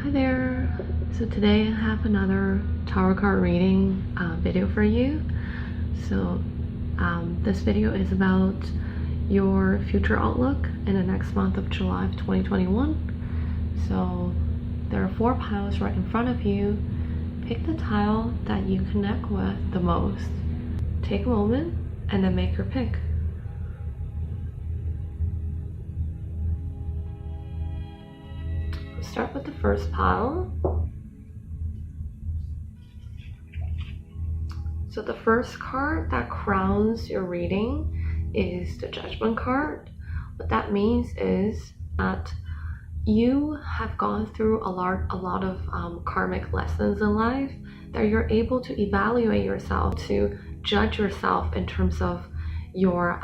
Hi there. So today I have another tarot card reading video for you. So this video is about your future outlook in the next month of July of 2021. So there are 4 piles right in front of you. Pick the tile that you connect with the most. Take a moment and then make your pick. Start with the first pile. So the first card that crowns your reading is the Judgment card. What that means is that you have gone through a lot of karmic lessons in life, that you're able to evaluate yourself, to judge yourself in terms of your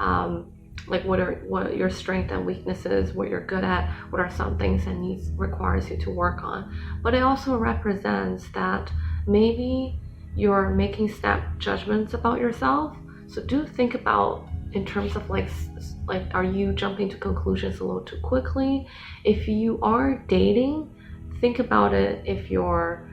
like what are your strengths and weaknesses, what you're good at, what are some things that requires you to work on. But it also represents that maybe you're making snap judgments about yourself. So do think about in terms of like are you jumping to conclusions a little too quickly? If you are dating, think about it if you're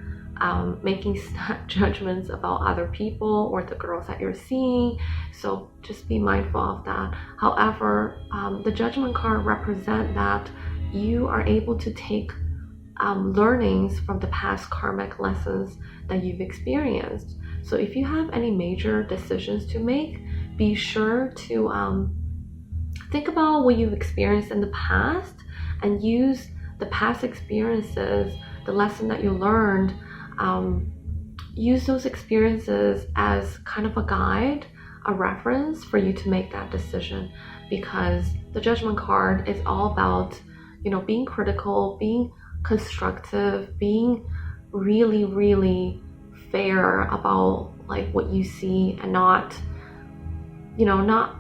making snap judgments about other people or the girls that you're seeing. So just be mindful of that. However, the Judgment card represents that you are able to take learnings from the past karmic lessons that you've experienced. So if you have any major decisions to make, be sure to think about what you've experienced in the past and use the past experiences, the lesson that you learned, use those experiences as kind of a guide, a reference for you to make that decision. Because the Judgment card is all about, being critical, being constructive, being really fair about like what you see, and not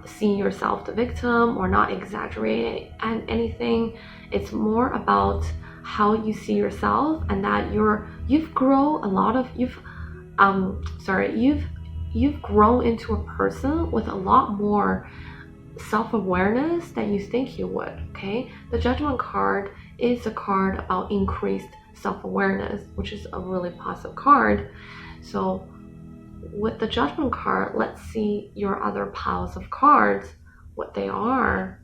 seeing yourself the victim or not exaggerating and anything. It's more about how you see yourself, and that you've grown into a person with a lot more self-awareness than you think you would. Okay, the Judgment card is a card about increased self-awareness, which is a really positive card. So with the Judgment card, let's see your other piles of cards, what they are.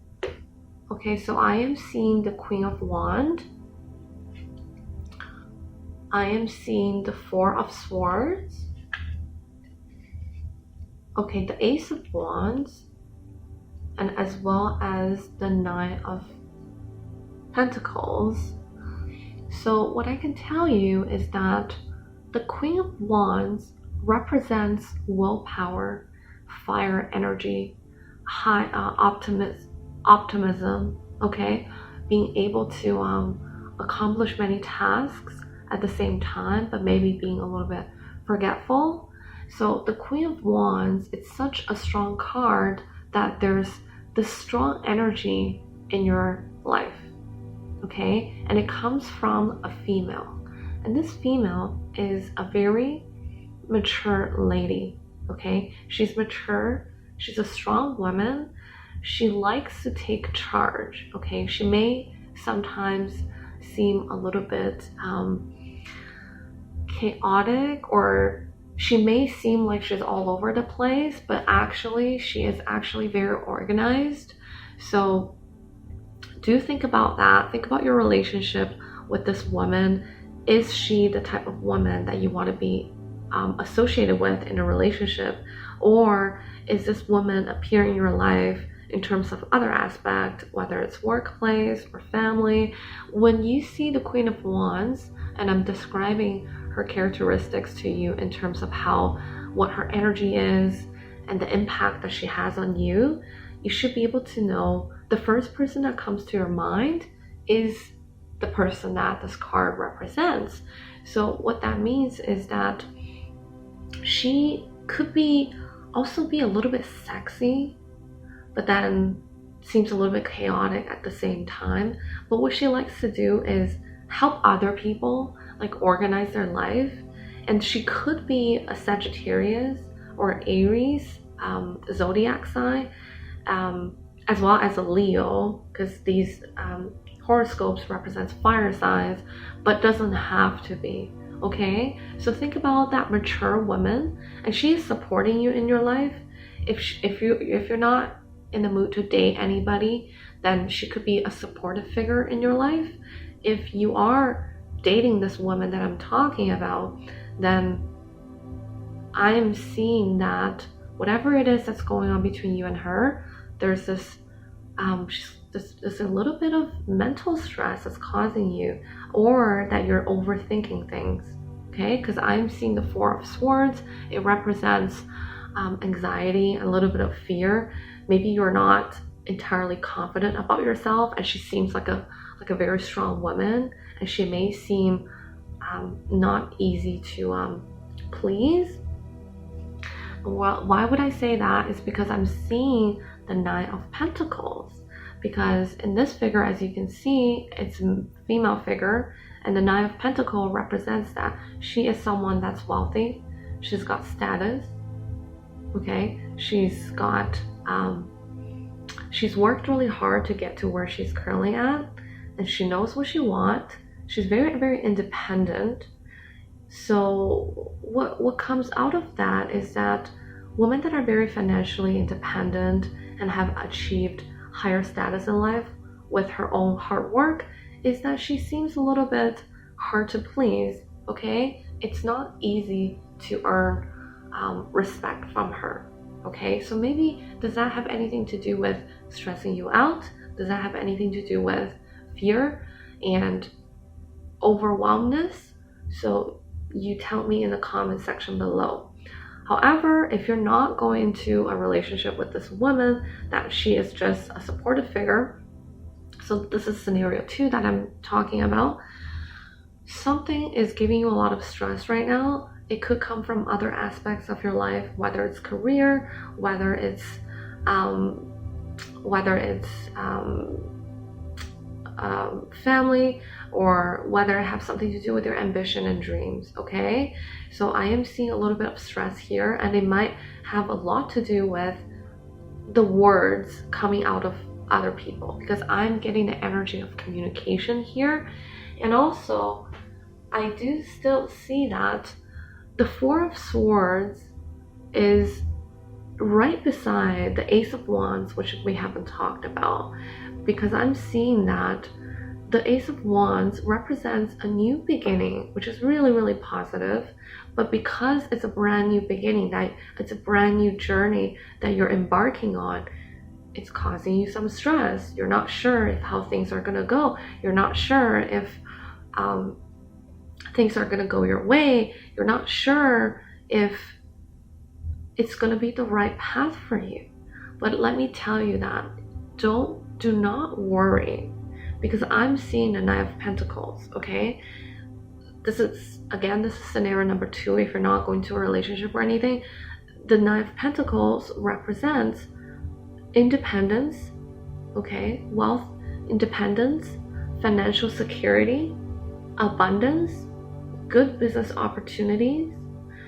Okay, so I am seeing the Queen of Wands. I am seeing the 4 of Swords. Okay, the Ace of Wands, and as well as the 9 of Pentacles. So what I can tell you is that the Queen of Wands represents willpower, fire energy, high optimism, okay? Being able to accomplish many tasks at the same time, but maybe being a little bit forgetful. So the Queen of Wands, it's such a strong card that there's this strong energy in your life, okay? And it comes from a female. And this female is a very mature lady, okay? She's mature, she's a strong woman, she likes to take charge, okay? She may sometimes seem a little bit chaotic, or she may seem like she's all over the place, but actually she is actually very organized. So do think about that. Think about your relationship with this woman. Is she the type of woman that you want to be associated with in a relationship? Or is this woman appearing in your life in terms of other aspects, whether it's workplace or family? When you see the Queen of Wands, and I'm describing her characteristics to you in terms of what her energy is and the impact that she has on you, you should be able to know the first person that comes to your mind is the person that this card represents. So what that means is that she could also be a little bit sexy, but then seems a little bit chaotic at the same time. But what she likes to do is help other people, like organize their life. And she could be a Sagittarius or Aries zodiac sign, as well as a Leo, because these horoscopes represents fire signs, but doesn't have to be. Okay, so think about that mature woman, and she is supporting you in your life. If you're not in the mood to date anybody, then she could be a supportive figure in your life. If you are dating this woman that I'm talking about, then I'm seeing that whatever it is that's going on between you and her, there's this there's a little bit of mental stress that's causing you, or that you're overthinking things. Okay, because I'm seeing the Four of Swords. It represents anxiety, a little bit of fear. Maybe you're not entirely confident about yourself, and she seems like a very strong woman, and she may seem not easy to please. Well, why would I say that? Is because I'm seeing the Nine of Pentacles, because in this figure, as you can see, it's a female figure, and the Nine of Pentacles represents that she is someone that's wealthy. She's got status. Okay, she's got she's worked really hard to get to where she's currently at, and she knows what she wants. She's very, very independent. So what comes out of that is that women that are very financially independent and have achieved higher status in life with her own hard work, is that she seems a little bit hard to please. Okay, it's not easy to earn respect from her. Okay, so maybe does that have anything to do with stressing you out? Does that have anything to do with fear and overwhelmedness? So you tell me in the comment section below. However, if you're not going into a relationship with this woman, that she is just a supportive figure, so this is scenario 2 that I'm talking about, something is giving you a lot of stress right now. It could come from other aspects of your life, whether it's career, whether it's family, or whether it has something to do with your ambition and dreams. Okay, so I am seeing a little bit of stress here, and it might have a lot to do with the words coming out of other people, because I'm getting the energy of communication here. And also I do still see that the Four of Swords is right beside the Ace of Wands, which we haven't talked about, because I'm seeing that the Ace of Wands represents a new beginning, which is really, really positive. But because it's a brand new beginning, that it's a brand new journey that you're embarking on, it's causing you some stress. You're not sure if how things are gonna go. You're not sure if things are gonna go your way. You're not sure if it's gonna be the right path for you. But let me tell you that do not worry, because I'm seeing the Nine of Pentacles. Okay, this is scenario number 2. If you're not going to a relationship or anything, the Nine of Pentacles represents independence. Okay, wealth, independence, financial security, abundance, good business opportunities.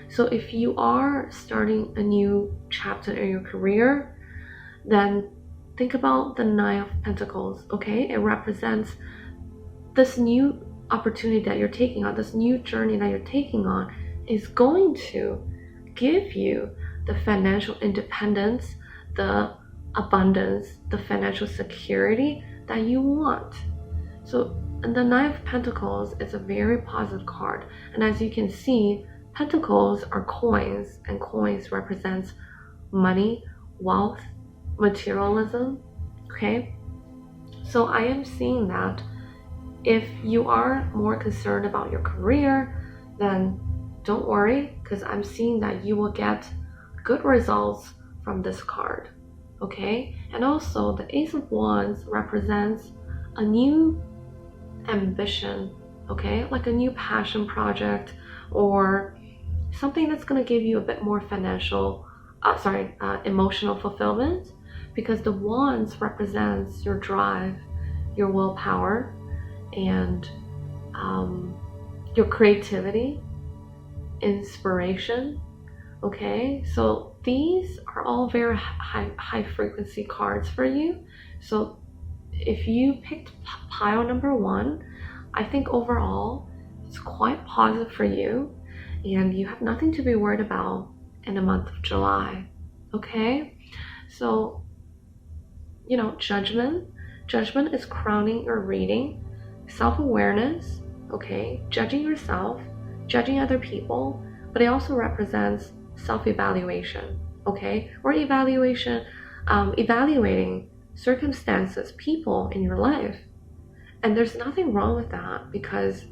So if you are starting a new chapter in your career, then think about the Nine of Pentacles. Okay, it represents this new opportunity that you're taking on, this new journey that you're taking on is going to give you the financial independence, the abundance, the financial security that you want. So the Nine of Pentacles is a very positive card, and as you can see, pentacles are coins, and coins represents money, wealth, materialism. Okay, so I am seeing that if you are more concerned about your career, then don't worry, because I'm seeing that you will get good results from this card. Okay, and also the Ace of Wands represents a new ambition. Okay, like a new passion project, or something that's going to give you a bit more emotional fulfillment, because the Wands represents your drive, your willpower, and your creativity, inspiration. Okay, so these are all very high frequency cards for you. So if you picked pile number 1, I think overall it's quite positive for you, and you have nothing to be worried about in the month of July. Okay, so judgment is crowning your reading, self-awareness, okay, judging yourself, judging other people, but it also represents self-evaluation, okay, or evaluating circumstances, people in your life. And there's nothing wrong with that, because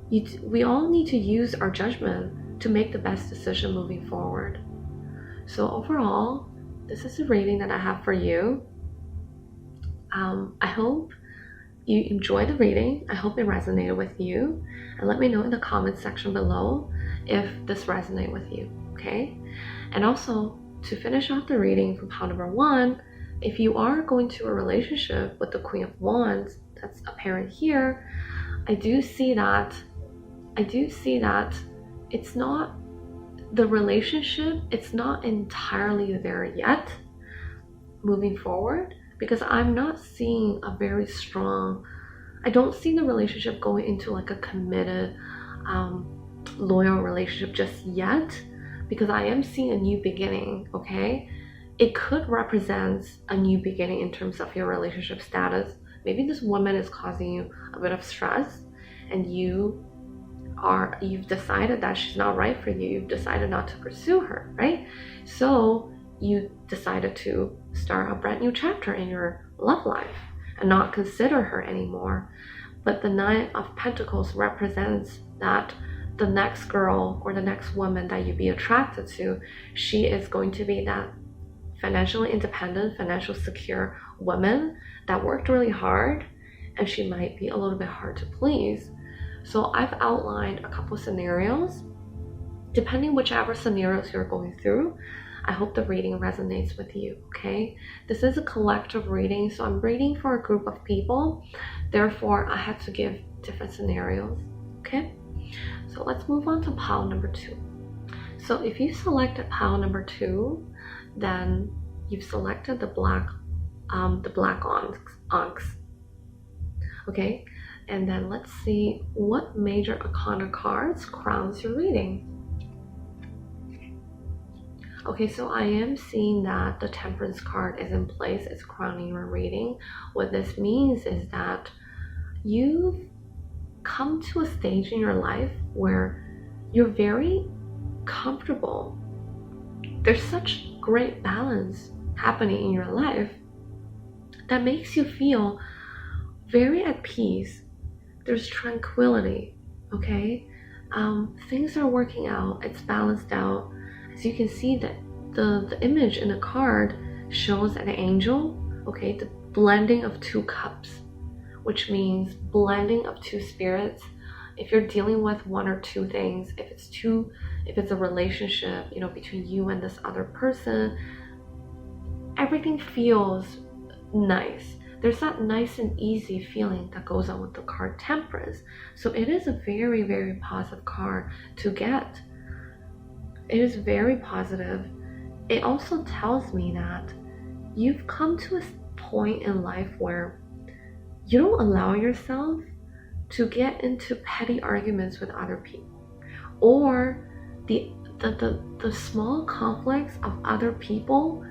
we all need to use our judgment to make the best decision moving forward. So overall, this is the reading that I have for you. I hope you enjoyed the reading. I hope it resonated with you, and let me know in the comment section below if this resonated with you, okay? And also, to finish off the reading from pile number 1, if you are going to a relationship with the Queen of Wands that's apparent here, I do see that it's not the relationship, it's not entirely there yet moving forward, because I'm not seeing a very strong, I don't see the relationship going into like a committed, loyal relationship just yet, because I am seeing a new beginning, okay? It could represent a new beginning in terms of your relationship status. Maybe this woman is causing you a bit of stress, and you've decided that she's not right for you. You've decided not to pursue her, right? So you decided to start a brand new chapter in your love life and not consider her anymore. But the Nine of Pentacles represents that the next girl or the next woman that you'd be attracted to, she is going to be that financially independent, financially secure woman that worked really hard, and she might be a little bit hard to please. So I've outlined a couple scenarios. Depending whichever scenarios you're going through, I hope the reading resonates with you, okay? This is a collective reading, so I'm reading for a group of people. Therefore, I had to give different scenarios, okay? So let's move on to pile number 2. So if you selected pile number 2, then you've selected the black onyx, okay? And then let's see what major arcana cards crowns your reading. Okay, so I am seeing that the Temperance card is in place. It's crowning your reading. What this means is that you've come to a stage in your life where you're very comfortable. There's such great balance happening in your life that makes you feel very at peace. There's tranquility, okay? Things are working out. It's balanced out. As you can see, that the image in the card shows an angel, okay? The blending of 2 cups, which means blending of 2 spirits. If you're dealing with 1 or 2 things, if it's a relationship, between you and this other person, everything feels nice. There's that nice and easy feeling that goes on with the card Temperance. So it is a very, very positive card to get. It is very positive. It also tells me that you've come to a point in life where you don't allow yourself to get into petty arguments with other people, or the small conflicts of other people.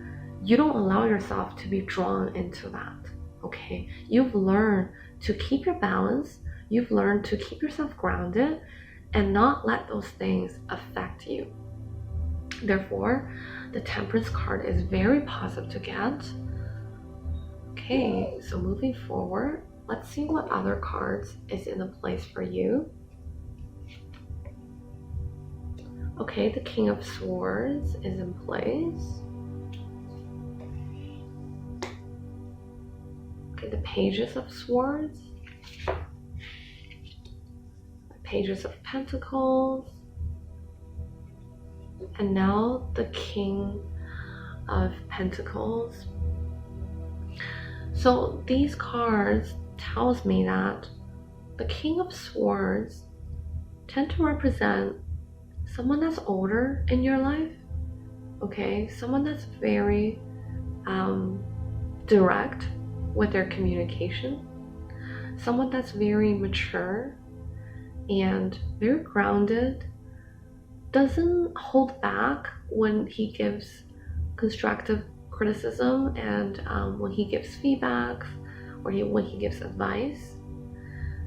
You don't allow yourself to be drawn into that, okay? You've learned to keep your balance. You've learned to keep yourself grounded and not let those things affect you. Therefore, the Temperance card is very positive to get. Okay, so moving forward, let's see what other cards is in the place for you. Okay, the King of Swords is in place. Okay, the Pages of Swords. The Pages of Pentacles. And now the King of Pentacles. So these cards tells me that the King of Swords tend to represent someone that's older in your life, okay? Someone that's very direct, with their communication. Someone that's very mature and very grounded, doesn't hold back when he gives constructive criticism and when he gives feedback or when he gives advice.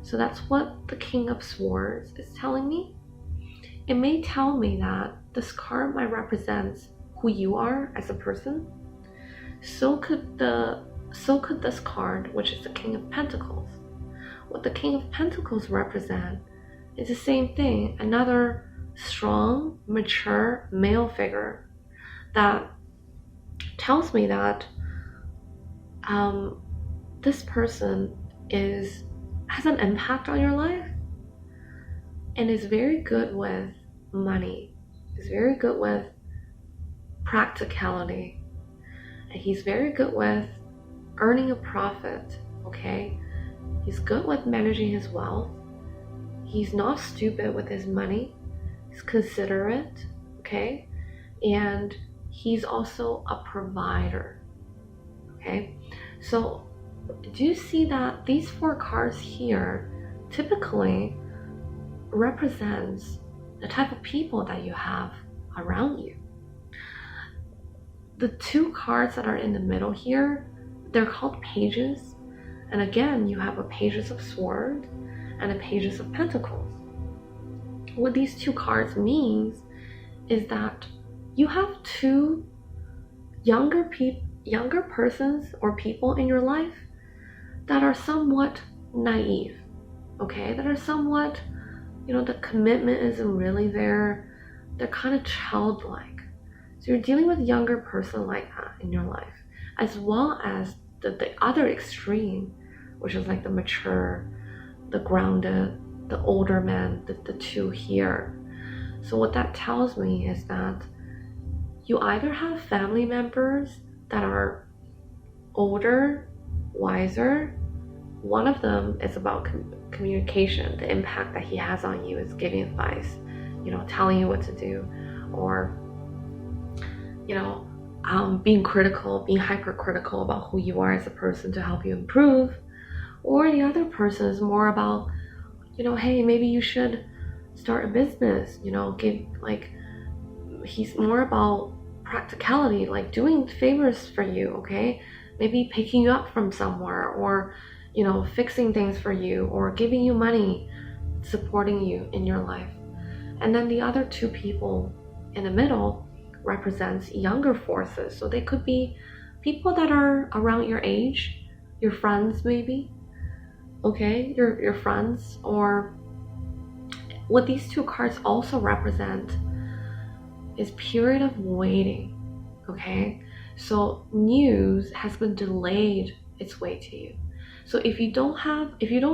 So that's what the King of Swords is telling me. It may tell me that this card might represent who you are as a person. So could this card, which is the King of Pentacles. What the King of Pentacles represent is the same thing, another strong, mature male figure that tells me that this person has an impact on your life and is very good with money, is very good with practicality, and he's very good with earning a profit, okay? He's good with managing his wealth. He's not stupid with his money. He's considerate, okay? And he's also a provider, okay? So do you see that these 4 cards here typically represents the type of people that you have around you? The 2 cards that are in the middle here, they're called pages. And again, you have a pages of swords and a pages of pentacles. What these 2 cards means is that you have 2 younger persons or people in your life that are somewhat naive, okay? That are somewhat, the commitment isn't really there. They're kind of childlike. So you're dealing with a younger person like that in your life, as well as the other extreme, which is like the mature, the grounded, the older man, the 2 here. So what that tells me is that you either have family members that are older, wiser. One of them is about communication, the impact that he has on you is giving advice, telling you what to do, or being critical, being hypercritical about who you are as a person to help you improve. Or the other person is more about, hey, maybe you should start a business, he's more about practicality, like doing favors for you, okay? Maybe picking you up from somewhere, or, fixing things for you, or giving you money, supporting you in your life. And then the other 2 people in the middle represents younger forces. So they could be people that are around your age, your friends maybe, okay, your friends. Or what these 2 cards also represent is period of waiting, okay? So news has been delayed its way to you. So if you don't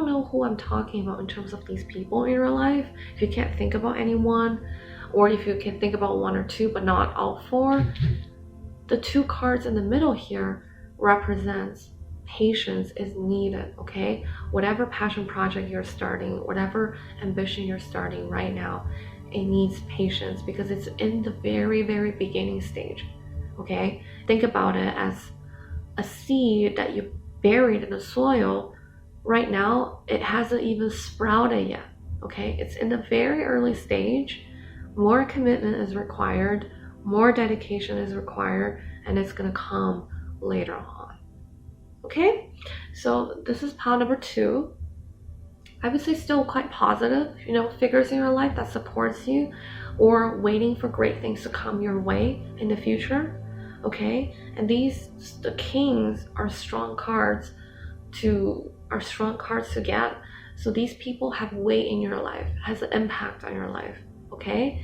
know who I'm talking about in terms of these people in your life, if you can't think about anyone, or if you can think about 1 or 2 but not all 4, the 2 cards in the middle here represents patience is needed, okay? Whatever passion project you're starting, whatever ambition you're starting right now, it needs patience because it's in the very, very beginning stage, okay? Think about it as a seed that you buried in the soil. Right now, it hasn't even sprouted yet, okay? It's in the very early stage. More commitment is required, more dedication is required, and it's gonna come later on, okay? So this is pile number 2. I would say still quite positive, figures in your life that supports you or waiting for great things to come your way in the future, okay? And the kings are strong cards to get. So these people have weight in your life, has an impact on your life, okay?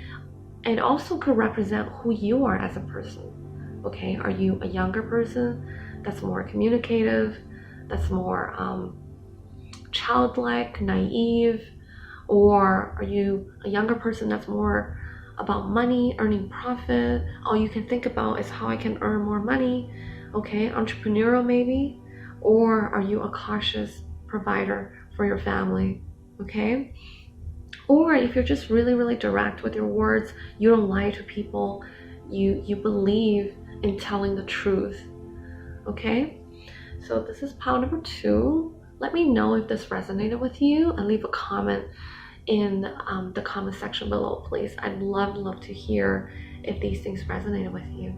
And also could represent who you are as a person, okay? Are you a younger person that's more communicative, that's more childlike, naive? Or are you a younger person that's more about money, earning profit? All you can think about is how I can earn more money, okay? Entrepreneurial maybe? Or are you a cautious provider for your family, okay? Or if you're just really, really direct with your words, you don't lie to people, you believe in telling the truth, okay? So this is pile number 2. Let me know if this resonated with you and leave a comment in the comment section below, please. I'd love to hear if these things resonated with you.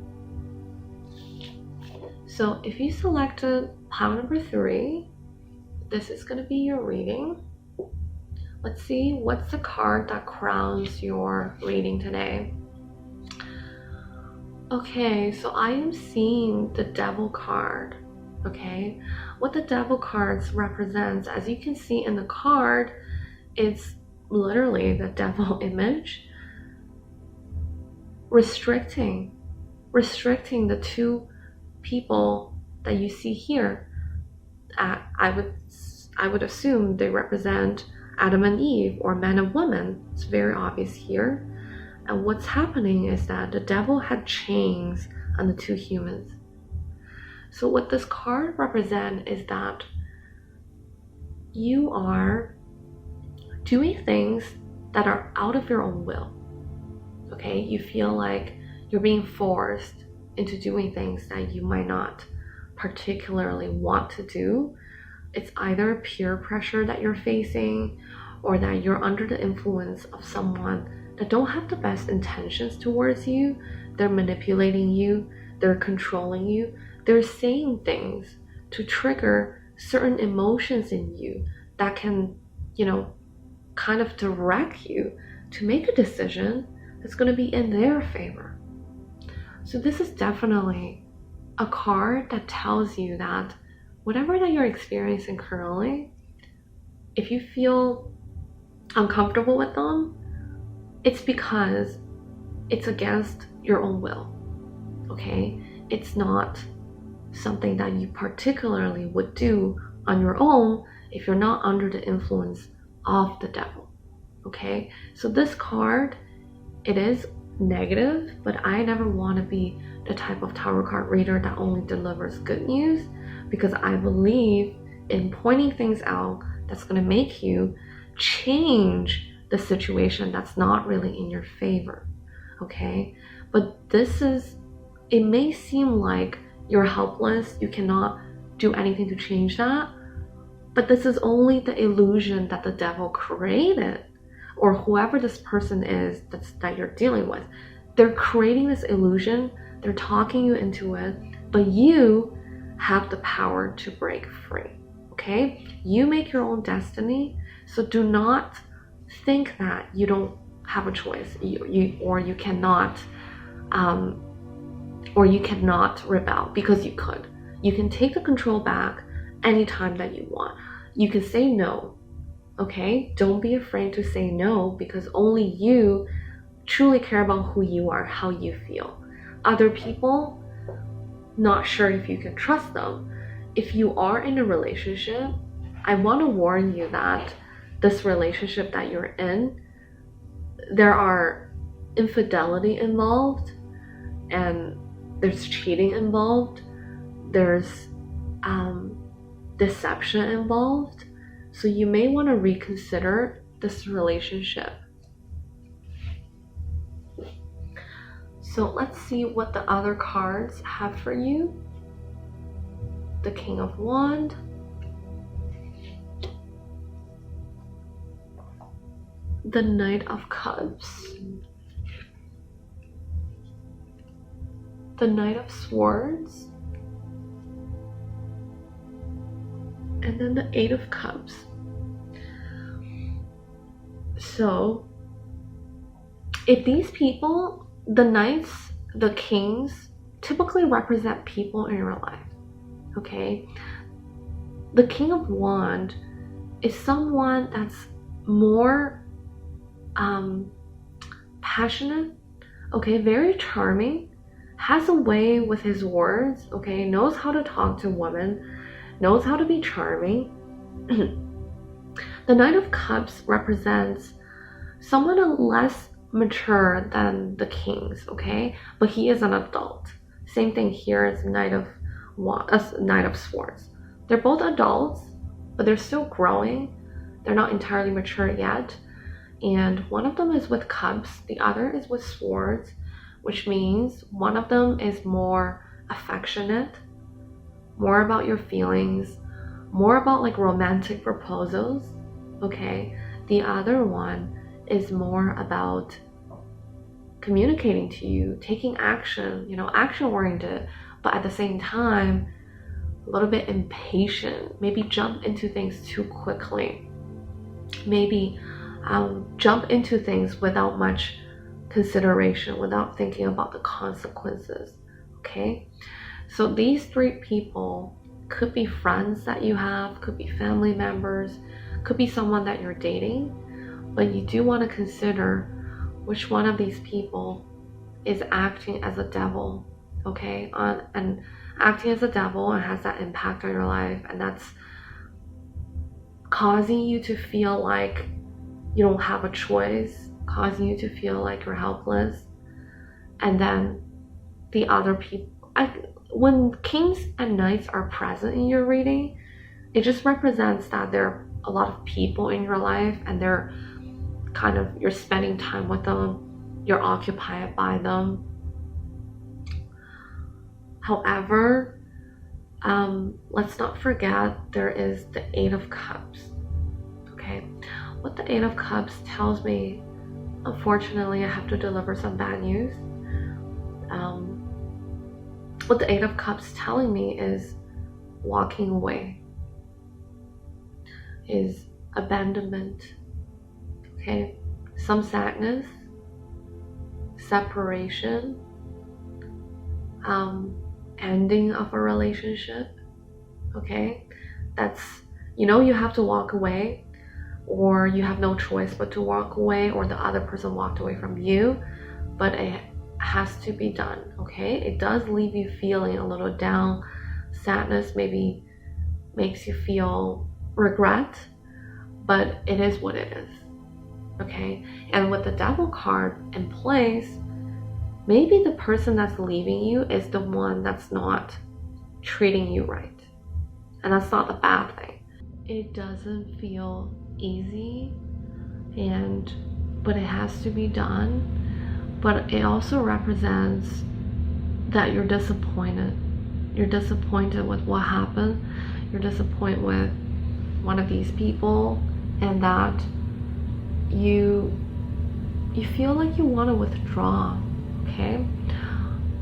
So if you selected pile number 3, this is going to be your reading. Let's see what's the card that crowns your reading today. Okay, so I am seeing the Devil card. Okay, what the Devil cards represents, as you can see in the card, it's literally the devil image, restricting the two people that you see here. I would assume they represent Adam and Eve, or man and woman. It's very obvious here. And what's happening is that the devil had chains on the two humans. So what this card represents is that you are doing things that are out of your own will. Okay, you feel like you're being forced into doing things that you might not particularly want to do. It's either peer pressure that you're facing, or that you're under the influence of someone that don't have the best intentions towards you. They're manipulating you, they're controlling you, they're saying things to trigger certain emotions in you that can, kind of direct you to make a decision that's going to be in their favor. So this is definitely a card that tells you that whatever that you're experiencing currently, if you feel uncomfortable with them, it's because it's against your own will. Okay, it's not something that you particularly would do on your own if you're not under the influence of the devil. Okay, so this card, it is negative, but I never want to be the type of tarot card reader that only delivers good news, because I believe in pointing things out that's going to make you change the situation that's not really in your favor. Okay, but it may seem like you're helpless, you cannot do anything to change that, but this is only the illusion that the devil created, or whoever this person is that you're dealing with. They're creating this illusion, they're talking you into it, but you have the power to break free. Okay, you make your own destiny, so do not think that you don't have a choice, you cannot rebel, because you could. You can take the control back anytime that you want. You can say no. Okay, don't be afraid to say no, because only you truly care about who you are, how you feel. Other people, not sure if you can trust them. If you are in a relationship, I want to warn you that this relationship that you're in, there are infidelity involved, and there's cheating involved, there's deception involved. So you may want to reconsider this relationship. So let's see what the other cards have for you. The King of Wands, the Knight of Cups, the Knight of Swords, and then the Eight of Cups. So if these people, the knights, the kings, typically represent people in your life. Okay, the King of Wands is someone that's more passionate, okay, very charming, has a way with his words, okay, knows how to talk to women, knows how to be charming. The Knight of Cups represents someone less mature than the kings, okay, but he is an adult. Same thing here as Knight of Swords. They're both adults, but they're still growing. They're not entirely mature yet. And one of them is with cups, the other is with swords, which means one of them is more affectionate, more about your feelings, more about like romantic proposals, okay? The other one is more about communicating to you, taking action, action oriented, but at the same time, a little bit impatient, maybe jump into things too quickly, maybe jump into things without much consideration, without thinking about the consequences, okay? So these three people could be friends that you have, could be family members, could be someone that you're dating, but you do want to consider which one of these people is acting as a devil, okay? And acting as a devil and has that impact on your life, and that's causing you to feel like you don't have a choice, causing you to feel like you're helpless. And then the other people, when kings and knights are present in your reading, it just represents that there are a lot of people in your life, and they're kind of, you're spending time with them, you're occupied by them. However, let's not forget there is the Eight of Cups, okay? What the Eight of Cups tells me, unfortunately, I have to deliver some bad news. What the Eight of Cups telling me is walking away, is abandonment, okay? Some sadness, separation, ending of a relationship, okay? That's, you have to walk away, or you have no choice but to walk away, or the other person walked away from you, but it has to be done, okay? It does leave you feeling a little down. Sadness maybe makes you feel regret, but it is what it is, okay? And with the Devil card in place, maybe the person that's leaving you is the one that's not treating you right. And that's not the bad thing. It doesn't feel easy, but it has to be done. But it also represents that you're disappointed. You're disappointed with what happened. You're disappointed with one of these people, and that you feel like you want to withdraw, okay?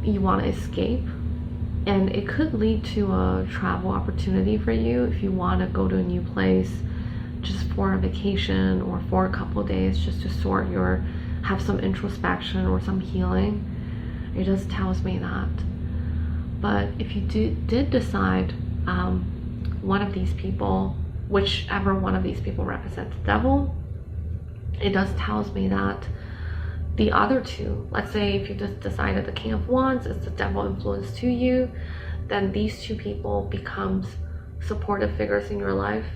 You want to escape, and it could lead to a travel opportunity for you if you want to go to a new place just for a vacation, or for a couple of days, just to have some introspection or some healing. It just tells me that. But if you did decide one of these people, whichever one of these people represents the devil, it does tells me that the other two, let's say if you just decided the King of Wands is the devil influence to you, then these two people becomes supportive figures in your life,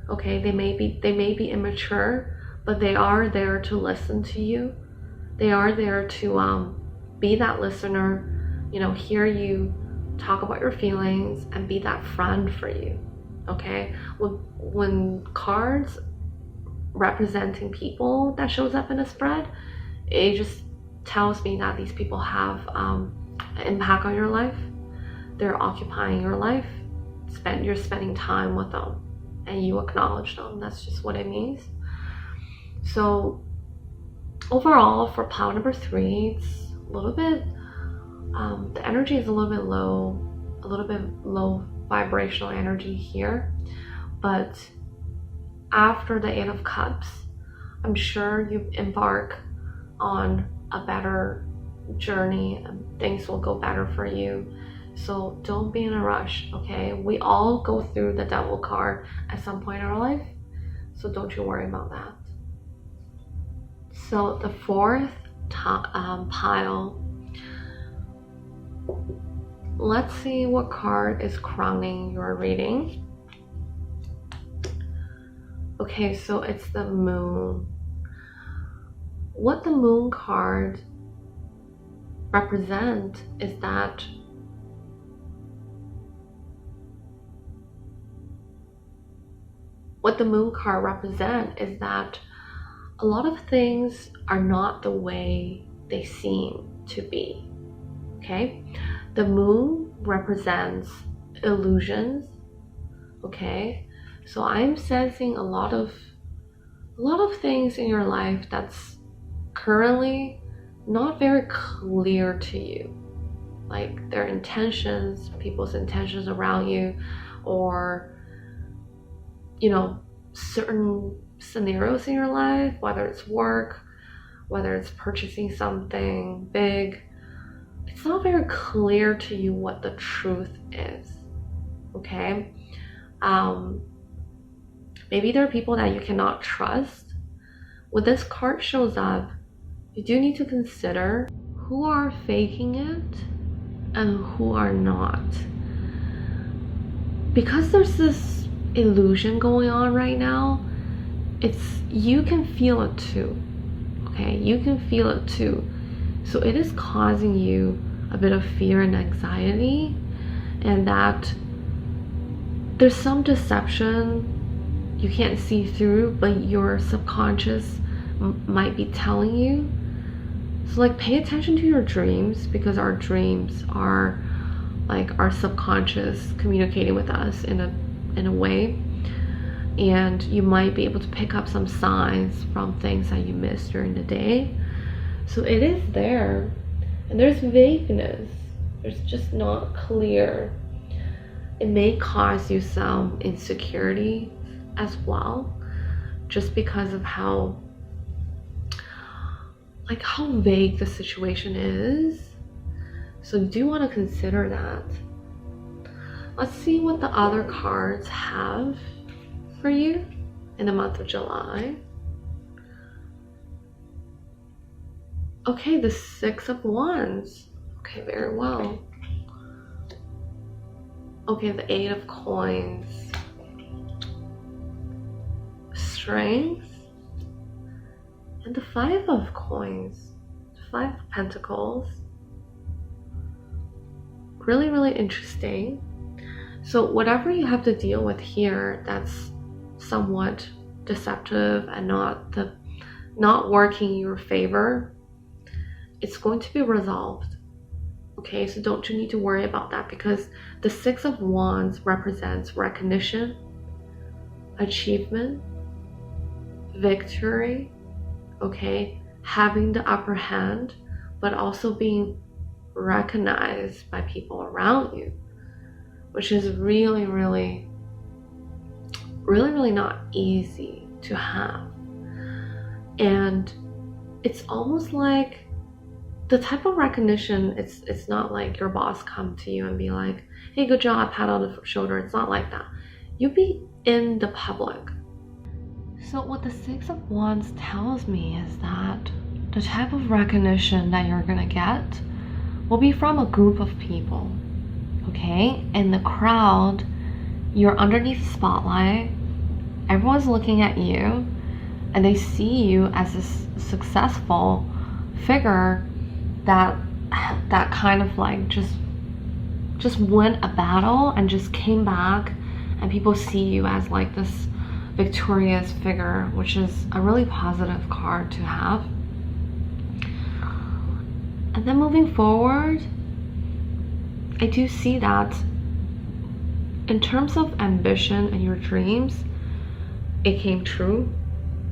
okay? They may be immature, but they are there to listen to you. They are there to be that listener, hear you talk about your feelings and be that friend for you, okay? When cards representing people that shows up in a spread, it just tells me that these people have an impact on your life. They're occupying your life. You're spending time with them, and you acknowledge them. That's just what it means. So overall, for pile number 3, it's a little bit, the energy is a little bit low vibrational energy here. But after the Eight of Cups, I'm sure you embark on a better journey and things will go better for you. So don't be in a rush, okay? We all go through the Devil card at some point in our life, so don't you worry about that. So the 4th pile, let's see what card is crowning your reading. Okay, so it's the Moon. What the Moon card represents is that a lot of things are not the way they seem to be, okay? The Moon represents illusions. Okay, so I'm sensing a lot of things in your life that's currently not very clear to you, like their intentions, people's intentions around you, or certain scenarios in your life, whether it's work, whether it's purchasing something big. It's not very clear to you what the truth is. Okay, maybe there are people that you cannot trust. When this card shows up, you do need to consider who are faking it and who are not, because there's this illusion going on right now. You can feel it too. Okay, you can feel it too. So it is causing you a bit of fear and anxiety, and that there's some deception you can't see through, but your subconscious might be telling you. So like, pay attention to your dreams, because our dreams are like our subconscious communicating with us in a way, and you might be able to pick up some signs from things that you missed during the day. So it is there, and there's vagueness, there's just not clear. It may cause you some insecurity as well, just because of how vague the situation is. So you do want to consider that. Let's see what the other cards have for you in the month of July. Okay, the Six of Wands. Okay, very well. Okay, the Eight of Coins. Strength. And the Five of Coins. The Five of Pentacles. Really, really interesting. So whatever you have to deal with here that's somewhat deceptive and not working in your favor, it's going to be resolved. Okay, so don't you need to worry about that, because the Six of Wands represents recognition, achievement, victory, okay, having the upper hand, but also being recognized by people around you, which is really, really, really, really not easy to have. And it's almost like the type of recognition, it's not like your boss come to you and be like, hey, good job, pat on the shoulder. It's not like that. You be in the public. So what the Six of Wands tells me is that the type of recognition that you're gonna get will be from a group of people. Okay, in the crowd, you're underneath the spotlight, everyone's looking at you, and they see you as a successful figure that kind of like just won a battle and just came back, and people see you as like this victorious figure, which is a really positive card to have. And then moving forward, I do see that in terms of ambition and your dreams, it came true.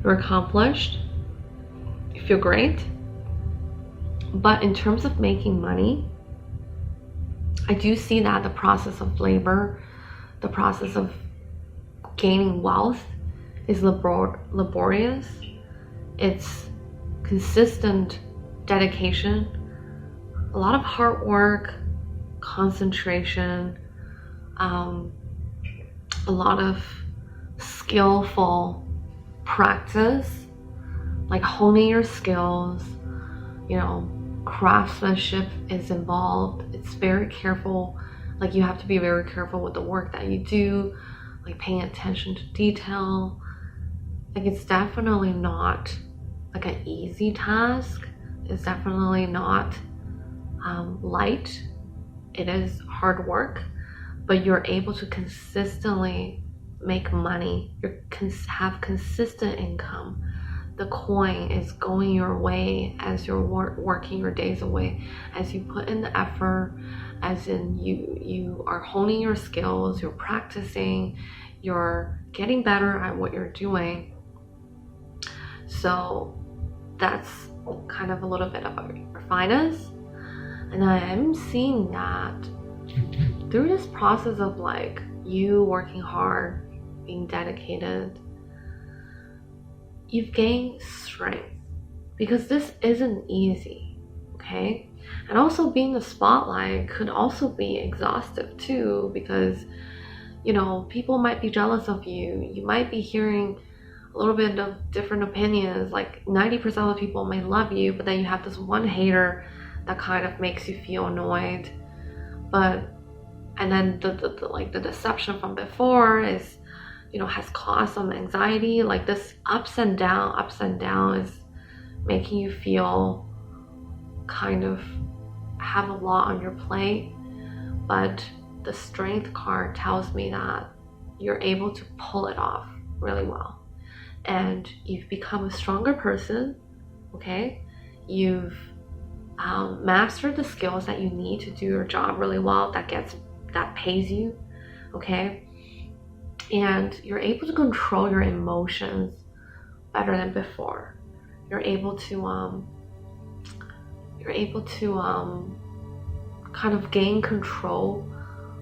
You're accomplished. You feel great. But in terms of making money, I do see that the process of labor, the process of gaining wealth is laborious. It's consistent dedication, a lot of hard work, concentration, a lot of skillful practice, like honing your skills, craftsmanship is involved. It's very careful, like you have to be very careful with the work that you do, like paying attention to detail. Like it's definitely not like an easy task. It's definitely not light. It is hard work, but you're able to consistently make money. You have consistent income. the coin is going your way as you're working your days away, as you put in the effort, as in you are honing your skills, you're practicing, you're getting better at what you're doing. So that's kind of a little bit about your finance. And I am seeing that through this process of like you working hard, being dedicated, you've gained strength, because this isn't easy, okay? And also being the spotlight could also be exhaustive too, because people might be jealous of you. You might be hearing a little bit of different opinions. Like 90% of the people may love you, but then you have this one hater that kind of makes you feel annoyed. And then the deception from before is, has caused some anxiety. Like this ups and down is making you feel kind of have a lot on your plate. But the strength card tells me that you're able to pull it off really well. And you've become a stronger person, okay? You've mastered the skills that you need to do your job really well, that pays you, okay? And you're able to control your emotions better than before. You're able to kind of gain control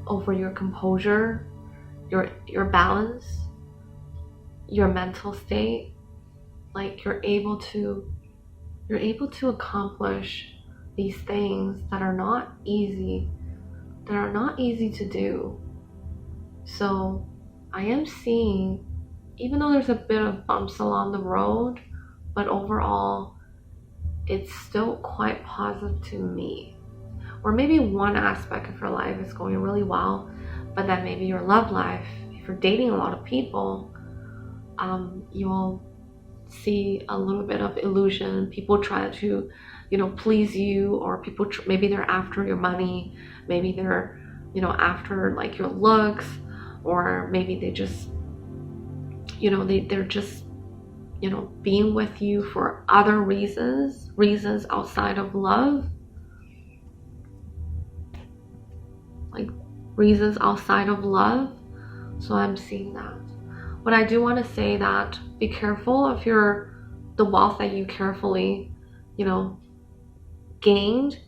over your composure, your balance, your mental state. Like you're able to accomplish these things that are not easy to do. So I am seeing, even though there's a bit of bumps along the road, but overall it's still quite positive to me. Or maybe one aspect of your life is going really well, but then maybe your love life, if you're dating a lot of people, you'll see a little bit of illusion. People try to, please you, or people maybe they're after your money, maybe they're, after like your looks, or maybe they just, they're just, being with you for other reasons outside of love, like reasons outside of love. So I'm seeing that. But I do want to say that be careful of the wealth that you carefully, gained.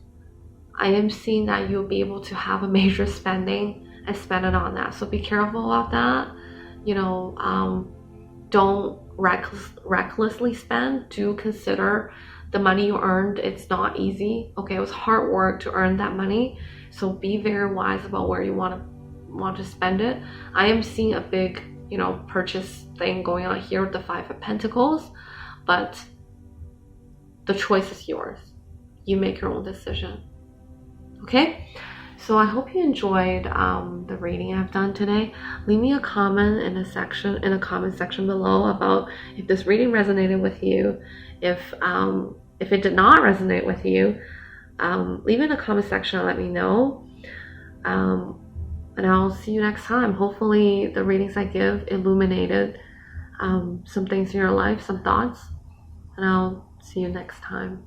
I am seeing that you'll be able to have a major spending and spend it on that. So be careful about that. Don't recklessly spend. Do consider the money you earned. It's not easy. Okay, it was hard work to earn that money. So be very wise about where you want to spend it. I am seeing a big, purchase thing going on here with the Five of Pentacles, but the choice is yours. You make your own decision. Okay, so I hope you enjoyed the reading I've done today. Leave me a comment in the comment section below about if this reading resonated with you. If it did not resonate with you, leave it in the comment section and let me know. And I'll see you next time. Hopefully the readings I give illuminated some things in your life, some thoughts, and I'll see you next time.